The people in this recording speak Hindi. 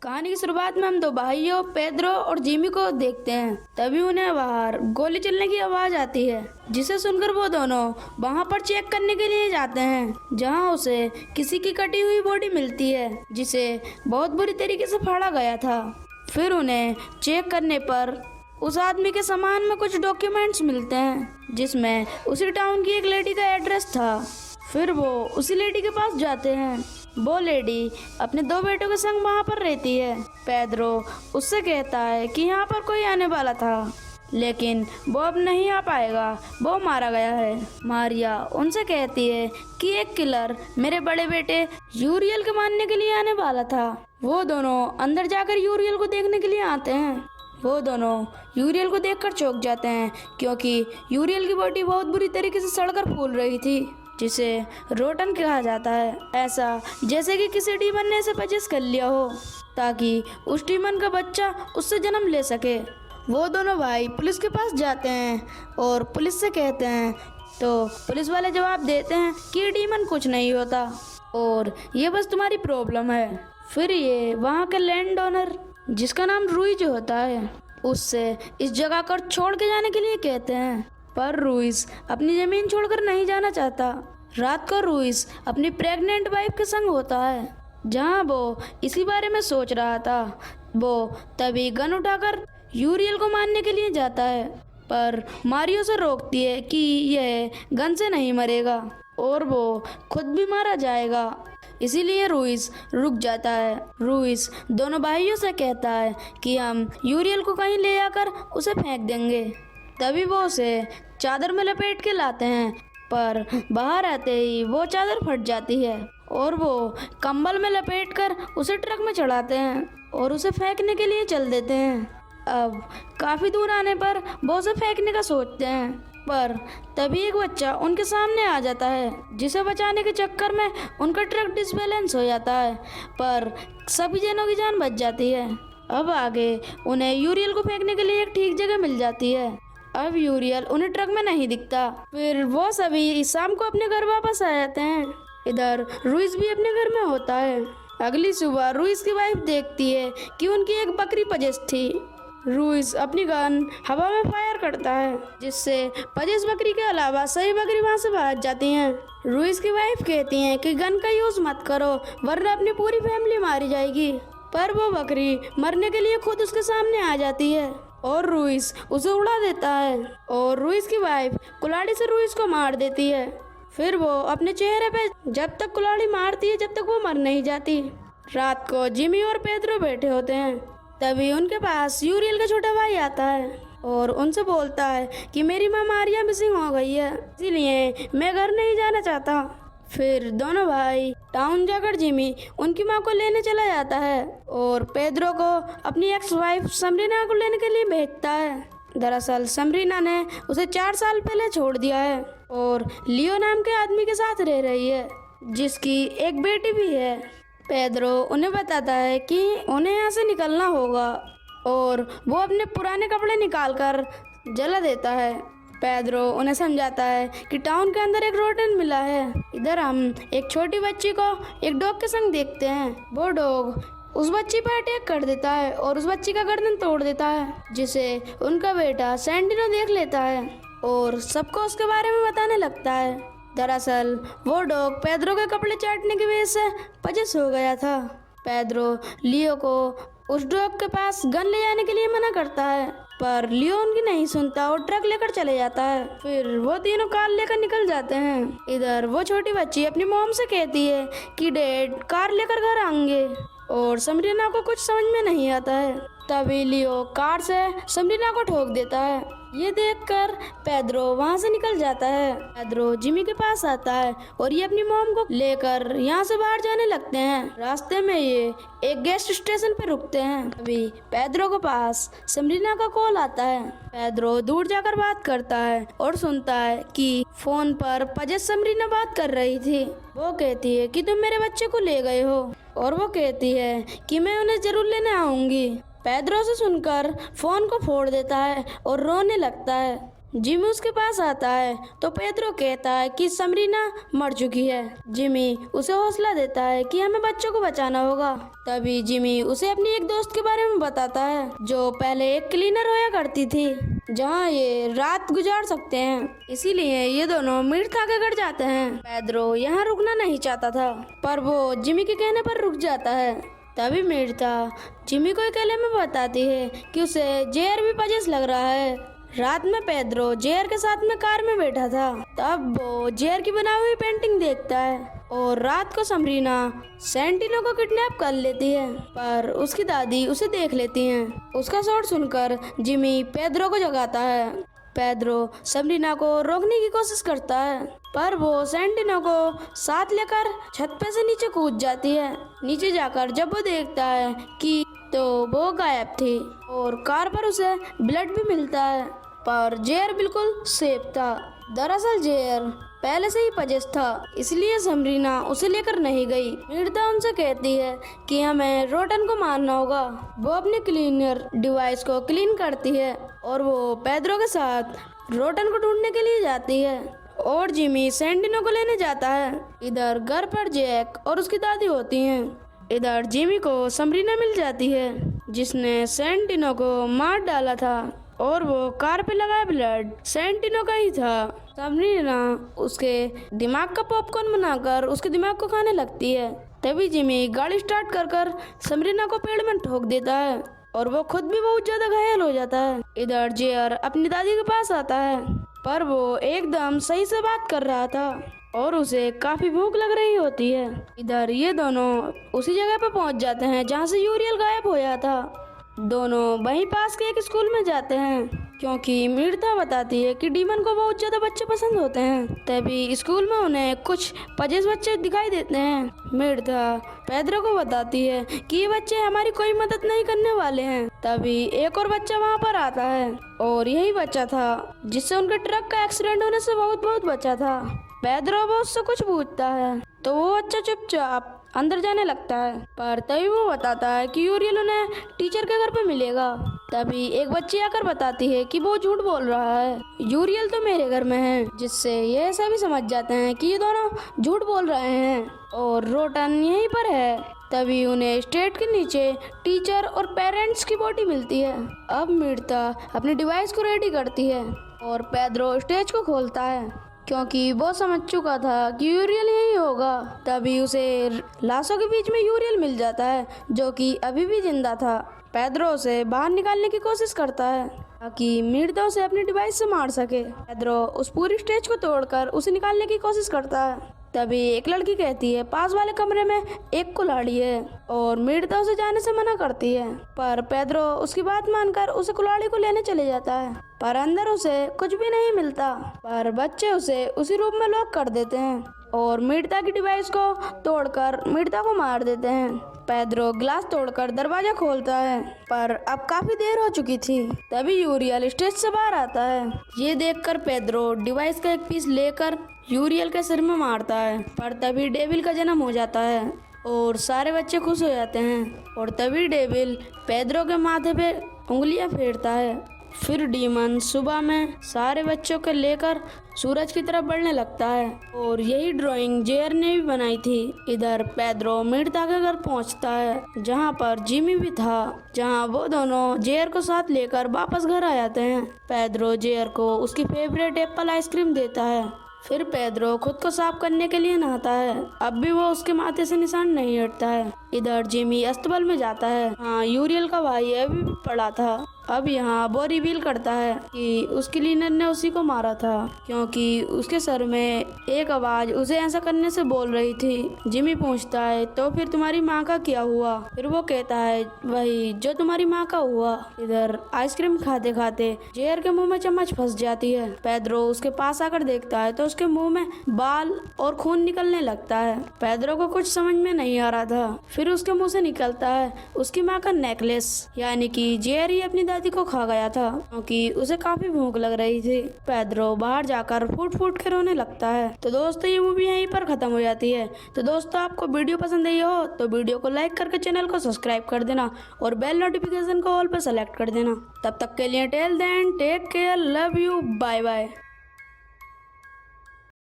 कहानी की शुरुआत में हम दो भाइयों पेद्रो और जिमी को देखते हैं। तभी उन्हें बाहर गोली चलने की आवाज आती है, जिसे सुनकर वो दोनों वहां पर चेक करने के लिए जाते हैं, जहां उसे किसी की कटी हुई बॉडी मिलती है, जिसे बहुत बुरी तरीके से फाड़ा गया था। फिर उन्हें चेक करने पर उस आदमी के सामान में कुछ डॉक्यूमेंट्स मिलते हैं, जिसमें उसी टाउन की एक लेडी का एड्रेस था। फिर वो उसी लेडी के पास जाते हैं। वो लेडी अपने दो बेटों के संग वहाँ पर रहती है। पेद्रो उससे कहता है कि यहाँ पर कोई आने वाला था, लेकिन वो अब नहीं आ पाएगा, वो मारा गया है। मारिया उनसे कहती है कि एक किलर मेरे बड़े बेटे यूरियल को मारने के लिए आने वाला था। वो दोनों अंदर जाकर यूरियल को देखने के लिए आते हैं। वो दोनों यूरियल को देखकर चौंक जाते हैं, क्योंकि यूरियल की बॉडी बहुत बुरी तरीके से सड़कर फूल रही थी, जिसे रोटन कहा जाता है। ऐसा जैसे कि किसी डीमन ने इसे पजेस कर लिया हो, ताकि उस डीमन का बच्चा उससे जन्म ले सके। वो दोनों भाई पुलिस के पास जाते हैं और पुलिस से कहते हैं, तो पुलिस वाले जवाब देते हैं कि डीमन कुछ नहीं होता और ये बस तुम्हारी प्रॉब्लम है। फिर ये वहाँ के लैंड ओनर, जिसका नाम रूइज होता है, उससे इस जगह को छोड़ के जाने के लिए कहते हैं, पर रूइज अपनी जमीन छोड़कर नहीं जाना चाहता। रात को रूइज अपनी प्रेग्नेंट वाइफ के संग होता है, जहां वो इसी बारे में सोच रहा था। वो तभी गन उठाकर यूरियल को मारने के लिए जाता है, पर मारियो से रोकती है कि यह गन से नहीं मरेगा और वो खुद भी मारा जाएगा। इसीलिए रूइज रुक जाता है। रूइज दोनों भाइयों से कहता है कि हम यूरियल को कहीं ले आकर उसे फेंक देंगे। तभी वो उसे चादर में लपेट के लाते हैं, पर बाहर आते ही वो चादर फट जाती है और वो कंबल में लपेटकर उसे ट्रक में चढ़ाते हैं और उसे फेंकने के लिए चल देते हैं। अब काफ़ी दूर आने पर वो उसे फेंकने का सोचते हैं, पर तभी एक बच्चा उनके सामने आ जाता है, जिसे बचाने के चक्कर में उनका ट्रक डिसबैलेंस हो जाता है, पर सभी जनों की जान बच जाती है। अब आगे उन्हें यूरियल को फेंकने के लिए एक ठीक जगह मिल जाती है। अब यूरियल उन्हें ट्रक में नहीं दिखता। फिर वो सभी शाम को अपने घर वापस आ जाते हैं। इधर रूइज भी अपने घर में होता है। अगली सुबह रूइज की वाइफ देखती है कि उनकी एक बकरी पजेस थी। रूइज अपनी गन हवा में फायर करता है, जिससे पजेस बकरी के अलावा सही बकरी वहां से भाग जाती हैं। रूइज की वाइफ कहती है कि गन का यूज मत करो, वरना अपनी पूरी फैमिली मारी जाएगी। पर वो बकरी मरने के लिए खुद उसके सामने आ जाती है और रूइज उसे उड़ा देता है और रूइज की वाइफ कुल्हाड़ी से रूइज को मार देती है। फिर वो अपने चेहरे पे जब तक कुल्हाड़ी मारती है, जब तक वो मर नहीं जाती। रात को जिमी और पेद्रो बैठे होते हैं। तभी उनके पास यूरियल का छोटा भाई आता है और उनसे बोलता है कि मेरी माँ मारिया मिसिंग हो गई है, इसीलिए मैं घर नहीं जाना चाहता। फिर दोनों भाई टाउन जाकर जिमी उनकी माँ को लेने चला जाता है और पेद्रो को अपनी एक्स वाइफ समरीना को लेने के लिए भेजता है। दरअसल समरीना ने उसे 4 साल पहले छोड़ दिया है और लियो नाम के आदमी के साथ रह रही है, जिसकी एक बेटी भी है। पेद्रो उन्हें बताता है कि उन्हें यहाँ से निकलना होगा और वो अपने पुराने कपड़े निकालकर जला देता है। पेद्रो उन्हें समझाता है कि टाउन के अंदर एक रोटन मिला है। इधर हम एक छोटी बच्ची को एक डॉग के संग देखते हैं। वो डॉग उस बच्ची पर अटैक कर देता है और उस बच्ची का गर्दन तोड़ देता है, जिसे उनका बेटा सैंडिनो देख लेता है और सबको उसके बारे में बताने लगता है। दरअसल वो डॉग पेद्रो के कपड़े चाटने की वजह से पजेस हो गया था। पेद्रो लियो को उस डॉग के पास गन ले जाने के लिए मना करता है, पर लियो उनकी नहीं सुनता और ट्रक लेकर चले जाता है। फिर वो तीनों कार लेकर निकल जाते हैं। इधर वो छोटी बच्ची अपनी मॉम से कहती है कि डैड कार लेकर घर आएंगे और समरीना को कुछ समझ में नहीं आता है। तभी लियो कार से समरीना को ठोक देता है। ये देखकर पेद्रो वहाँ से निकल जाता है। पेद्रो जिमी के पास आता है और ये अपनी मॉम को लेकर यहाँ से बाहर जाने लगते हैं। रास्ते में ये एक गेस्ट स्टेशन पे रुकते हैं। अभी पेद्रो के पास समरीना का कॉल आता है। पेद्रो दूर जाकर बात करता है और सुनता है कि फोन पर पजेस समरीना बात कर रही थी। वो कहती है कि तुम मेरे बच्चे को ले गए हो और वो कहती है कि मैं उन्हें जरूर लेने आऊंगी। पेद्रो से सुनकर फोन को फोड़ देता है और रोने लगता है। जिमी उसके पास आता है तो पेड्रो कहता है कि समरीना मर चुकी है। जिमी उसे हौसला देता है कि हमें बच्चों को बचाना होगा। तभी जिमी उसे अपनी एक दोस्त के बारे में बताता है जो पहले एक क्लीनर होया करती थी जहाँ ये रात गुजार सकते हैं। इसीलिए ये दोनों मीर्था के घर जाते हैं। पेड्रो यहाँ रुकना नहीं चाहता था पर वो जिमी के कहने पर रुक जाता है। तभी मीर्था जिमी को अकेले में बताती है कि उसे जेर भी पजेस लग रहा है। रात में पेड्रो जेर के साथ में कार में बैठा था। तब वो जेर की बनाई हुई पेंटिंग देखता है और रात को समरीना सेंटिनो को किडनैप कर लेती है पर उसकी दादी उसे देख लेती हैं। उसका शॉट सुनकर जिमी पेड्रो को जगाता है। पेड्रो समरीना को रोकने की कोशिश करता है पर वो सेंटिनो को साथ लेकर छत पे से नीचे कूद जाती है। नीचे जाकर जब वो देखता है कि तो वो गायब थी और कार पर उसे ब्लड भी मिलता है पर जेर बिल्कुल सेफ था। दरअसल जेर पहले से ही पजेस था इसलिए समरीना उसे लेकर नहीं गई। मीर्था उनसे कहती है कि हमें रोटन को मारना होगा। वो अपने क्लीनर डिवाइस को क्लीन करती है और वो पेड्रो के साथ रोटन को ढूंढने के लिए जाती है और जिमी सेंटिनो को लेने जाता है। इधर घर पर जैक और उसकी दादी होती हैं। इधर जिमी को समरीना मिल जाती है जिसने सेंटिनो को मार डाला था और वो कार पे लगा ब्लड सेंटिनो का ही था। समरीना उसके दिमाग का पॉपकॉर्न बनाकर उसके दिमाग को खाने लगती है। तभी जिमी गाड़ी स्टार्ट कर समरीना को पेड़ में ठोक देता है और वो खुद भी बहुत ज्यादा घायल हो जाता है। इधर जेर अपनी दादी के पास आता है पर वो एकदम सही से बात कर रहा था और उसे काफी भूख लग रही होती है। इधर ये दोनों उसी जगह पे पहुंच जाते हैं जहाँ से यूरियल गायब हो गया था। दोनों वहीं पास के एक स्कूल में जाते हैं क्योंकि मीर्था बताती है कि डीमन को बहुत ज्यादा बच्चे पसंद होते हैं। तभी स्कूल में उन्हें कुछ पजेस बच्चे दिखाई देते हैं। मीर्था पेड्रो को बताती है कि ये बच्चे हमारी कोई मदद नहीं करने वाले हैं। तभी एक और बच्चा वहाँ पर आता है और यही बच्चा था जिससे उनके ट्रक का एक्सीडेंट होने से बहुत बचा था। पेड्रो वो उससे कुछ पूछता है तो वो बच्चा चुपचाप अंदर जाने लगता है पर तभी वो बताता है कि यूरियल उन्हें टीचर के घर पे मिलेगा। तभी एक बच्ची आकर बताती है कि वो झूठ बोल रहा है, यूरियल तो मेरे घर में है। जिससे ये सभी समझ जाते हैं कि ये दोनों झूठ बोल रहे हैं और रोटन यहीं पर है। तभी उन्हें स्टेट के नीचे टीचर और पेरेंट्स की बॉडी मिलती है। अब मीर्था अपने डिवाइस को रेडी करती है और पेड्रो स्टेज को खोलता है क्योंकि वो समझ चुका था कि यूरियल यही होगा। तभी उसे लाशों के बीच में यूरियल मिल जाता है जो कि अभी भी जिंदा था। पेड्रो उसे बाहर निकालने की कोशिश करता है ताकि मीर्था उसे अपने डिवाइस से मार सके। पेड्रो उस पूरी स्टेज को तोड़कर उसे निकालने की कोशिश करता है। तभी एक लड़की कहती है पास वाले कमरे में एक कुल्हाड़ी है और मीर्था उसे जाने से मना करती है पर पेड्रो उसकी बात मानकर उसे कुल्हाड़ी को लेने चले जाता है पर अंदर उसे कुछ भी नहीं मिलता। पर बच्चे उसे उसी रूम में लॉक कर देते हैं और मीर्था की डिवाइस को तोड़कर मीर्था को मार देते हैं। पेड्रो ग्लास तोड़कर दरवाजा खोलता है पर अब काफी देर हो चुकी थी। तभी यूरियल स्टेज से बाहर आता है। ये देखकर पेड्रो डिवाइस का एक पीस लेकर यूरियल के सिर में मारता है पर तभी डेविल का जन्म हो जाता है और सारे बच्चे खुश हो जाते हैं। और तभी डेविल पेड्रो के माथे पे उंगलियां फेरता है। फिर डीमन सुबह में सारे बच्चों को लेकर सूरज की तरफ बढ़ने लगता है और यही ड्राइंग जेर ने भी बनाई थी। इधर पेड्रो मीर्था के घर पहुंचता है जहां पर जिमी भी था, जहां वो दोनों जेर को साथ लेकर वापस घर आ जाते हैं। पेड्रो जेर को उसकी फेवरेट एप्पल आइसक्रीम देता है। फिर पेड्रो खुद को साफ करने के लिए नहाता है। अब भी वो उसके माथे से निशान नहीं हटता है। इधर जिमी अस्तबल में जाता है। हाँ, यूरियल का भाई अभी भी पड़ा था। अब यहाँ वो रिवील करता है कि उसकी क्लीनर ने उसी को मारा था क्योंकि उसके सर में एक आवाज उसे ऐसा करने से बोल रही थी। जिमी पूछता है तो फिर तुम्हारी माँ का क्या हुआ? फिर वो कहता है वही जो तुम्हारी माँ का हुआ। इधर आइसक्रीम खाते खाते जेर के मुंह में चम्मच फंस जाती है। पेड्रो उसके पास आकर देखता है तो उसके मुंह में बाल और खून निकलने लगता है। पेड्रो को कुछ समझ में नहीं आ रहा था। फिर फिर उसके मुंह से निकलता है उसकी माँ का नेकलेस, यानी कि जेरी अपनी दादी को खा गया था क्योंकि उसे काफी भूख लग रही थी। पेड्रो बाहर जाकर फूट फूट के रोने लगता है। तो दोस्तों ये मूवी यहीं पर खत्म हो जाती है। तो दोस्तों आपको वीडियो पसंद आई हो तो वीडियो को लाइक करके चैनल को सब्सक्राइब कर देना और बेल नोटिफिकेशन को ऑल पर सेलेक्ट कर देना। तब तक के लिए till then take care, love you, bye bye.